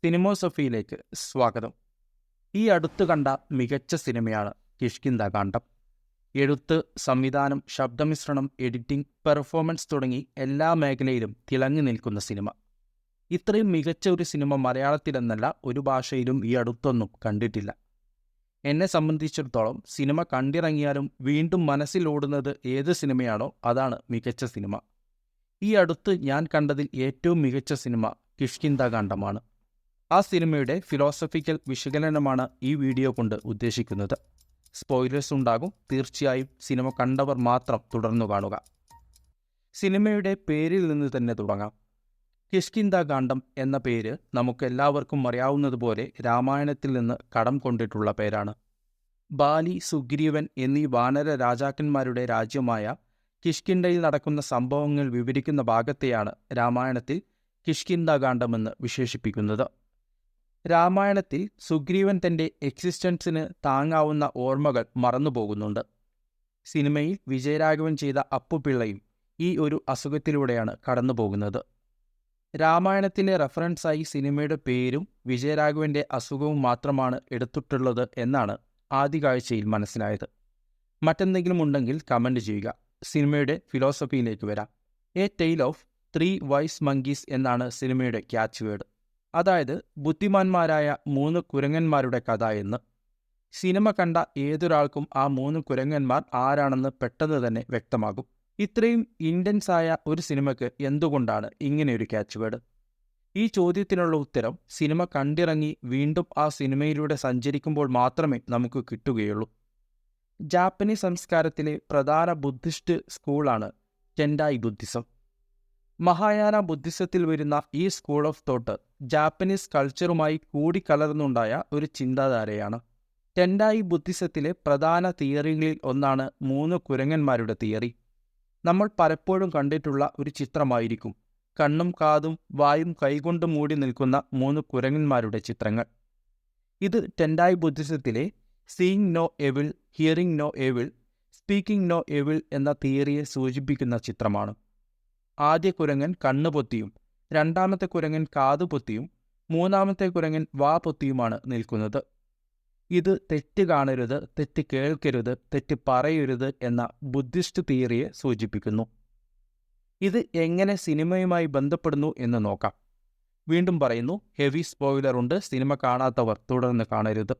സിനിമോസഫിയിലേക്ക് സ്വാഗതം. ഈ അടുത്ത് കണ്ട മികച്ച സിനിമയാണ് കിഷ്കിന്ധാകാന്ഡം. എഴുത്ത്, സംവിധാനം, ശബ്ദമിശ്രണം, എഡിറ്റിംഗ്, പെർഫോമൻസ് തുടങ്ങി എല്ലാ മേഖലയിലും തിളങ്ങി നിൽക്കുന്ന സിനിമ. ഇത്രയും മികച്ച ഒരു സിനിമ മലയാളത്തിലെന്നല്ല ഒരു ഭാഷയിലും ഈ അടുത്തൊന്നും കണ്ടിട്ടില്ല. എന്നെ സംബന്ധിച്ചിടത്തോളം സിനിമ കണ്ടിറങ്ങിയാലും വീണ്ടും മനസ്സിലോടുന്നത് ഏത് സിനിമയാണോ അതാണ് മികച്ച സിനിമ. ഈ അടുത്ത് ഞാൻ കണ്ടതിൽ ഏറ്റവും മികച്ച സിനിമ കിഷ്കിന്ധാകാന്ഡമാണ്. ആ സിനിമയുടെ ഫിലോസഫിക്കൽ വിശകലനമാണ് ഈ വീഡിയോ കൊണ്ട് ഉദ്ദേശിക്കുന്നത്. സ്പോയിലേഴ്സ് ഉണ്ടാകും. തീർച്ചയായും സിനിമ കണ്ടവർ മാത്രം തുടർന്നു കാണുക. സിനിമയുടെ പേരിൽ നിന്ന് തന്നെ തുടങ്ങാം. കിഷ്കിന്ധാകാന്ഡം എന്ന പേര് നമുക്കെല്ലാവർക്കും അറിയാവുന്നതുപോലെ രാമായണത്തിൽ നിന്ന് കടം കൊണ്ടിട്ടുള്ള പേരാണ്. ബാലി, സുഗ്രീവൻ എന്നീ വാനര രാജാക്കന്മാരുടെ രാജ്യമായ കിഷ്കിന്ധയിൽ നടക്കുന്ന സംഭവങ്ങൾ വിവരിക്കുന്ന ഭാഗത്തെയാണ് രാമായണത്തിൽ കിഷ്കിന്ധാകാന്ഡമെന്ന് വിശേഷിപ്പിക്കുന്നത്. രാമായണത്തിൽ സുഗ്രീവൻ തൻ്റെ എക്സിസ്റ്റൻസിന് താങ്ങാവുന്ന ഓർമ്മകൾ മറന്നുപോകുന്നുണ്ട്. സിനിമയിൽ വിജയരാഘവൻ ചെയ്ത അപ്പുപിള്ളയും ഈ ഒരു അസുഖത്തിലൂടെയാണ് കടന്നുപോകുന്നത്. രാമായണത്തിലെ റെഫറൻസായി സിനിമയുടെ പേരും വിജയരാഘവൻ്റെ അസുഖവും മാത്രമാണ് എടുത്തിട്ടുള്ളത് എന്നാണ് ആദ്യ കാഴ്ചയിൽ മനസ്സിലായത്. മറ്റെന്തെങ്കിലും ഉണ്ടെങ്കിൽ കമൻറ്റ് ചെയ്യുക. സിനിമയുടെ ഫിലോസഫിയിലേക്ക് വരാം. A tale of 3 vice monkeys എന്നാണ് സിനിമയുടെ ക്യാച്ച് വേർഡ്. അതായത് ബുദ്ധിമാന്മാരായ 3 കുരങ്ങന്മാരുടെ കഥ എന്ന്. സിനിമ കണ്ട ഏതൊരാൾക്കും ആ 3 കുരങ്ങന്മാർ ആരാണെന്ന് പെട്ടെന്ന് തന്നെ വ്യക്തമാകും. ഇത്രയും ഇൻറ്റൻസ് ആയ ഒരു സിനിമയ്ക്ക് എന്തുകൊണ്ടാണ് ഇങ്ങനെയൊരു ക്യാച്ച് വേർഡ്? ഈ ചോദ്യത്തിനുള്ള ഉത്തരം സിനിമ കണ്ടിറങ്ങി വീണ്ടും ആ സിനിമയിലൂടെ സഞ്ചരിക്കുമ്പോൾ മാത്രമേ നമുക്ക് കിട്ടുകയുള്ളൂ. ജാപ്പനീസ് സംസ്കാരത്തിലെ പ്രധാന ബുദ്ധിസ്റ്റ് സ്കൂളാണ് ടെൻഡായി ബുദ്ധിസം. മഹായാന ബുദ്ധിസത്തിൽ വരുന്ന ഈ സ്കൂൾ ഓഫ് തോട്ട് ജാപ്പനീസ് കൾച്ചറുമായി കൂടിക്കലർന്നുണ്ടായ ഒരു ചിന്താധാരയാണ്. ടെൻഡായി ബുദ്ധിസത്തിലെ പ്രധാന തിയറികളിൽ ഒന്നാണ് 3 കുരങ്ങന്മാരുടെ തിയറി. നമ്മൾ പലപ്പോഴും കണ്ടിട്ടുള്ള ഒരു ചിത്രമായിരിക്കും കണ്ണും കാതും വായും കൈകൊണ്ട് മൂടി നിൽക്കുന്ന 3 കുരങ്ങന്മാരുടെ ചിത്രങ്ങൾ. ഇത് ടെൻഡായി ബുദ്ധിസത്തിലെ seeing no evil, hearing no evil, speaking no evil എന്ന തിയറിയെ സൂചിപ്പിക്കുന്ന ചിത്രമാണ്. ആദ്യ കുരങ്ങൻ കണ്ണുപൊത്തിയും, രണ്ടാമത്തെ കുരങ്ങൻ കാതുപൊത്തിയും, മൂന്നാമത്തെ കുരങ്ങൻ വാ പൊത്തിയുമാണ് നിൽക്കുന്നത്. ഇത് തെറ്റ് കാണരുത്, തെറ്റ് കേൾക്കരുത്, തെറ്റ് പറയരുത് എന്ന ബുദ്ധിസ്റ്റ് തിയറിയെ സൂചിപ്പിക്കുന്നു. ഇത് എങ്ങനെ സിനിമയുമായി ബന്ധപ്പെടുന്നു എന്ന് നോക്കാം. വീണ്ടും പറയുന്നു, ഹെവി സ്പോയിലർ ഉണ്ട്. സിനിമ കാണാത്തവർ തുടർന്ന് കാണരുത്.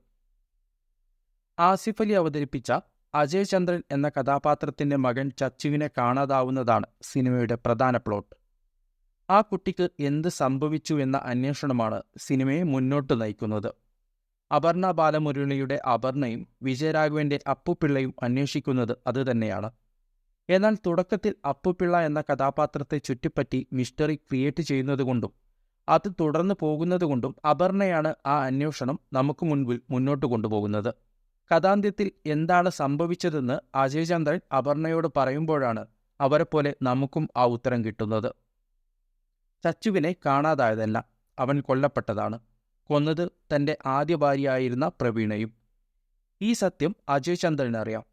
ആസിഫ് അലി അവതരിപ്പിച്ച അജയ് ചന്ദ്രൻ എന്ന കഥാപാത്രത്തിൻ്റെ മകൻ ചച്ചുവിനെ കാണാതാവുന്നതാണ് സിനിമയുടെ പ്രധാന പ്ലോട്ട്. ആ കുട്ടിക്ക് എന്ത് സംഭവിച്ചു എന്ന അന്വേഷണമാണ് സിനിമയെ മുന്നോട്ട് നയിക്കുന്നത്. അപർണ ബാലമുരളിയുടെ അപർണയും വിജയരാഘവൻ്റെ അപ്പുപിള്ളയും അന്വേഷിക്കുന്നത് അതുതന്നെയാണ്. എന്നാൽ തുടക്കത്തിൽ അപ്പുപിള്ള എന്ന കഥാപാത്രത്തെ ചുറ്റിപ്പറ്റി മിസ്റ്ററി ക്രിയേറ്റ് ചെയ്യുന്നതുകൊണ്ടും അത് തുടർന്ന് പോകുന്നതുകൊണ്ടും അപർണയാണ് ആ അന്വേഷണം നമുക്ക് മുൻപിൽ മുന്നോട്ട് കൊണ്ടുപോകുന്നത്. കഥാന്ത്യത്തിൽ എന്താണ് സംഭവിച്ചതെന്ന് അജയ് ചന്ദ്രൻ അപർണയോട് പറയുമ്പോഴാണ് അവരെപ്പോലെ നമുക്കും ആ ഉത്തരം കിട്ടുന്നത്. ചച്ചുവിനെ കാണാതായതല്ല, അവൻ കൊല്ലപ്പെട്ടതാണ്. കൊന്നത് തൻ്റെ ആദ്യ ഭാര്യയായിരുന്ന പ്രവീണയും. ഈ സത്യം അജയ് ചന്ദ്രന് അറിയാം.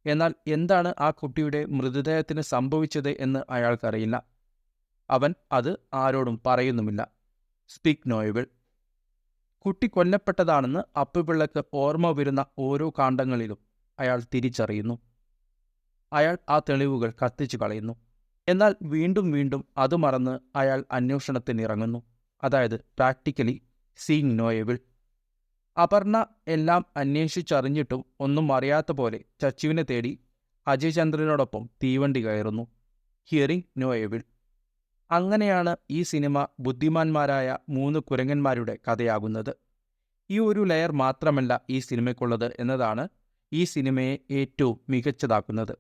എന്നാൽ എന്താണ് ആ കുട്ടിയുടെ മൃതദേഹത്തിന് സംഭവിച്ചത് എന്ന് അയാൾക്കറിയില്ല. അവൻ അത് ആരോടും പറയുന്നുമില്ല. Speak no evil. കുട്ടി കൊല്ലപ്പെട്ടതാണെന്ന് അപ്പുപിള്ളക്ക് ഓർമ്മ വരുന്ന ഓരോ കാണ്ഡങ്ങളിലും അയാൾ തിരിച്ചറിയുന്നു. അയാൾ ആ തെളിവുകൾ കത്തിച്ചു കളയുന്നു. എന്നാൽ വീണ്ടും വീണ്ടും അത് മറന്ന് അയാൾ അന്വേഷണത്തിനിറങ്ങുന്നു. അതായത് practically seeing no evil. Aparna എല്ലാം അന്വേഷിച്ചറിഞ്ഞിട്ടും ഒന്നും അറിയാത്ത പോലെ ചച്ചുവിനെ തേടി അജയ് ചന്ദ്രനോടൊപ്പം തീവണ്ടി കയറുന്നു. Hearing no evil. അങ്ങനെയാണ് ഈ സിനിമ ബുദ്ധിമാന്മാരായ 3 കുരങ്ങന്മാരുടെ കഥയാകുന്നത്. ഈ ഒരു ലെയർ മാത്രമല്ല ഈ സിനിമയ്ക്കുള്ളത് എന്നതാണ് ഈ സിനിമയെ ഏറ്റവും മികച്ചതാക്കുന്നത്.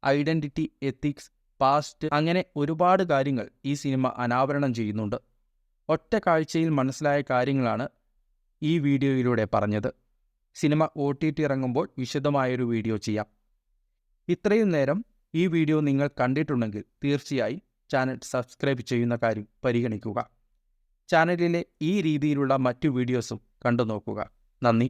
ഐഡൻറ്റിറ്റി, എത്തിക്സ്, പാസ്റ്റ്, അങ്ങനെ ഒരുപാട് കാര്യങ്ങൾ ഈ സിനിമ അനാവരണം ചെയ്യുന്നുണ്ട്. ഒറ്റ കാഴ്ചയിൽ മനസ്സിലായ കാര്യങ്ങളാണ് ഈ വീഡിയോയിലൂടെ പറഞ്ഞത്. സിനിമ OTT ഇറങ്ങുമ്പോൾ വിശദമായൊരു വീഡിയോ ചെയ്യാം. ഇത്രയും നേരം ഈ വീഡിയോ നിങ്ങൾ കണ്ടിട്ടുണ്ടെങ്കിൽ തീർച്ചയായും ചാനൽ സബ്സ്ക്രൈബ് ചെയ്യുന്ന കാര്യം പരിഗണിക്കുക. ചാനലിലെ ഈ രീതിയിലുള്ള മറ്റു വീഡിയോസും കണ്ടു നോക്കുക. നന്ദി.